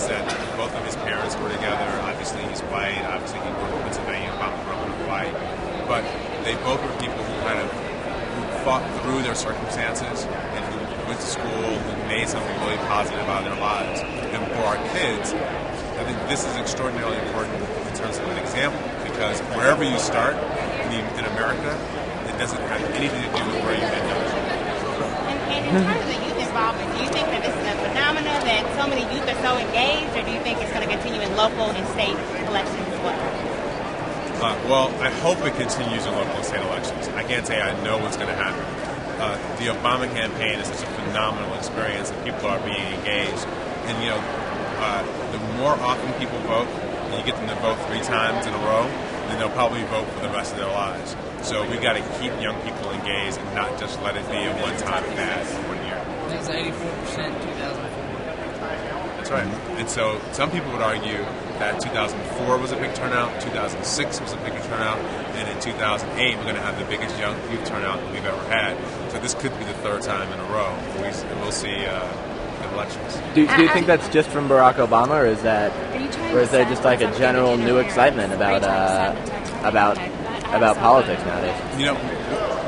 that both of his parents were together. Obviously, he's white. Obviously, he grew up in Pennsylvania, Obama grew up white. But they both were people who who fought through their circumstances and who went to school, who made something really positive out of their lives. And for our kids, I think this is extraordinarily important in terms of an example, because wherever you start in America, it doesn't have anything to do with where you end up. And in terms of youth involvement, do you think that this is a phenomenon that so many youth are so engaged, or do you think it's going to continue in local and state elections as well? Well, I hope it continues in local and state elections. I can't say I know what's going to happen. The Obama campaign is such a phenomenal experience, and people are being engaged. And, the more often people vote, and you get them to vote 3 times in a row, then they'll probably vote for the rest of their lives. So we've got to keep young people engaged and not just let it be a one-time fad for 1 year. It was 84% in 2004. That's right. And so some people would argue that 2004 was a big turnout, 2006 was a bigger turnout, and in 2008 we're going to have the biggest young youth turnout that we've ever had. So this could be the 3rd time in a row we'll see elections. Do you think that's just from Barack Obama, or is there just like a general new excitement about politics nowadays?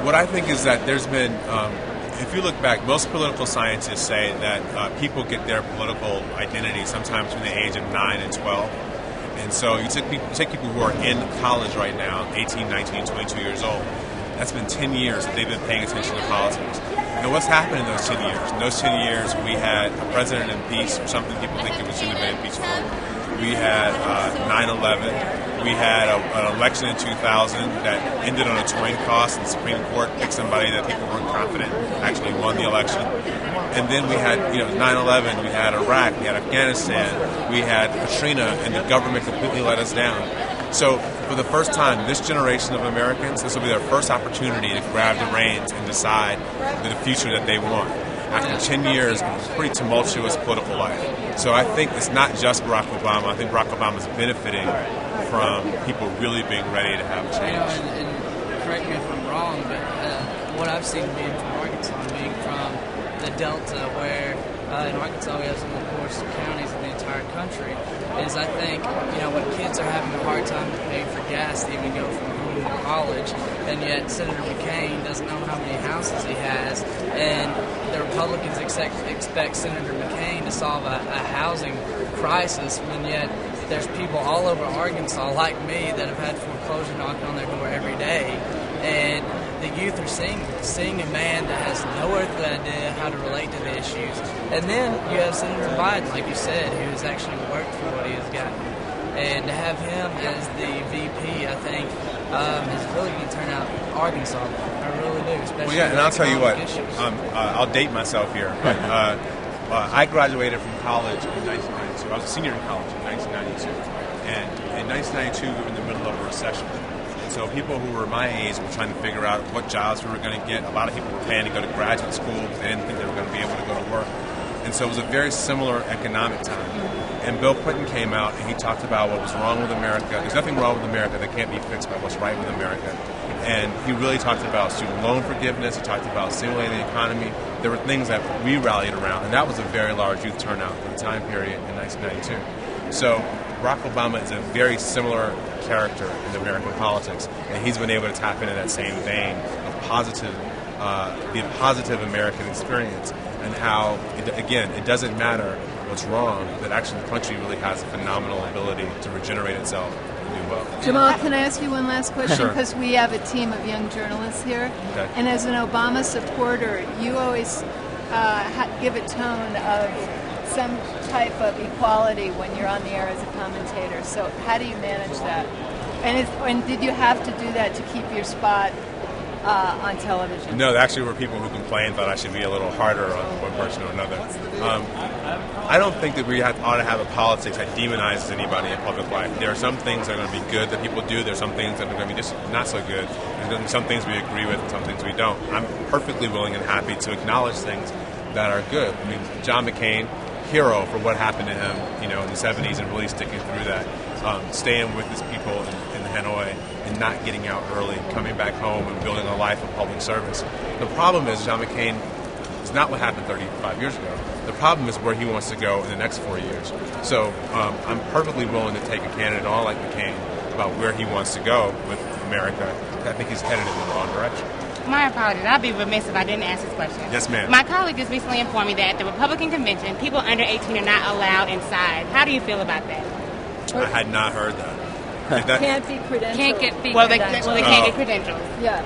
What I think is that there's been, if you look back, most political scientists say that people get their political identity sometime between the age of 9 and 12. And so you take people who are in college right now, 18, 19, 22 years old. That's been 10 years that they've been paying attention to politics. And what's happened in those 10 years? In those 10 years, we had a president impeached for something people think it shouldn't have been impeached for. We had 9/11. We had an election in 2000 that ended on a coin toss, and the Supreme Court picked somebody that people weren't confident actually won the election. And then we had, 9/11. We had Iraq. We had Afghanistan. We had Katrina, and the government completely let us down. So for the first time, this generation of Americans, this will be their first opportunity to grab the reins and decide the future that they want. After 10 years of a pretty tumultuous political life. So I think it's not just Barack Obama. I think Barack Obama is benefiting from people really being ready to have change. And correct me if I'm wrong, but what I've seen being from Arkansas, being from the Delta, where in Arkansas we have some of the poorest counties in the entire country, is I think, when kids are having a hard time paying for gas to even go from home to college, and yet Senator McCain doesn't know how many houses he has, and the Republicans expect Senator McCain to solve a housing crisis, when yet there's people all over Arkansas like me that have had foreclosure knocked on their door every day, and the youth are seeing a man that has no earthly idea how to relate to the issues. And then you have Senator Biden, like you said, who has actually worked for what he has gotten. And to have him as the VP, I think, is really going to turn out Arkansas. I really do. Especially and I'll tell you what, I'll date myself here, but I graduated from college in 1992. I was a senior in college in 1992. And in 1992, we were in the middle of a recession. So people who were my age were trying to figure out what jobs we were going to get. A lot of people were planning to go to graduate school because they didn't think they were going to be able to go to work. And so it was a very similar economic time. And Bill Clinton came out and he talked about what was wrong with America. There's nothing wrong with America that can't be fixed by what's right with America. And he really talked about student loan forgiveness. He talked about stimulating the economy. There were things that we rallied around. And that was a very large youth turnout for the time period in 1992. So Barack Obama is a very similar character in American politics, and he's been able to tap into that same vein of the positive American experience, and how, it doesn't matter what's wrong, but actually the country really has a phenomenal ability to regenerate itself and do well. Jamal, can I ask you one last question? Sure. Because we have a team of young journalists here, Okay. and as an Obama supporter, you always give a tone of some type of equality when you're on the air as a commentator. So how do you manage that? And did you have to do that to keep your spot on television? No, there actually were people who complained that I should be a little harder on one person or another. I don't think that we ought to have a politics that demonizes anybody in public life. There are some things that are going to be good that people do. There are some things that are going to be just not so good. And some things we agree with and some things we don't. I'm perfectly willing and happy to acknowledge things that are good. I mean, John McCain, hero for what happened to him, in the 70s, and really sticking through that, staying with his people in Hanoi and not getting out early, coming back home and building a life of public service. The problem is John McCain is is not what happened 35 years ago. The problem is where he wants to go in the next 4 years. So I'm perfectly willing to take a candidate on like McCain about where he wants to go with America. I think he's headed in the wrong direction. My apologies. I'd be remiss if I didn't ask this question. Yes, ma'am. My colleague just recently informed me that at the Republican convention, people under 18 are not allowed inside. How do you feel about that? I had not heard that. Can't be credentialed. Can't get big Well, they credentials. can't get credentials. Yeah.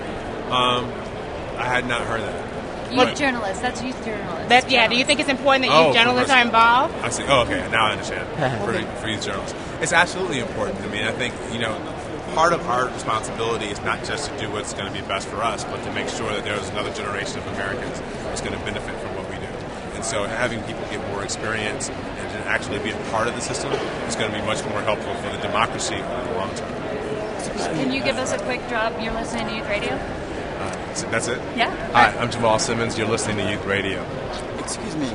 I had not heard that. Youth journalists. That's youth journalists. Do you think it's important that Oh, youth journalists are involved? I see. Oh, okay. Now I understand. For youth journalists. It's absolutely important. I mean, I think, part of our responsibility is not just to do what's going to be best for us, but to make sure that there's another generation of Americans who's going to benefit from what we do. And so having people get more experience and to actually be a part of the system is going to be much more helpful for the democracy over the long term. Can you give us a quick drop? You're listening to Youth Radio? So that's it? Yeah. Hi, I'm Jamal Simmons. You're listening to Youth Radio. Excuse me.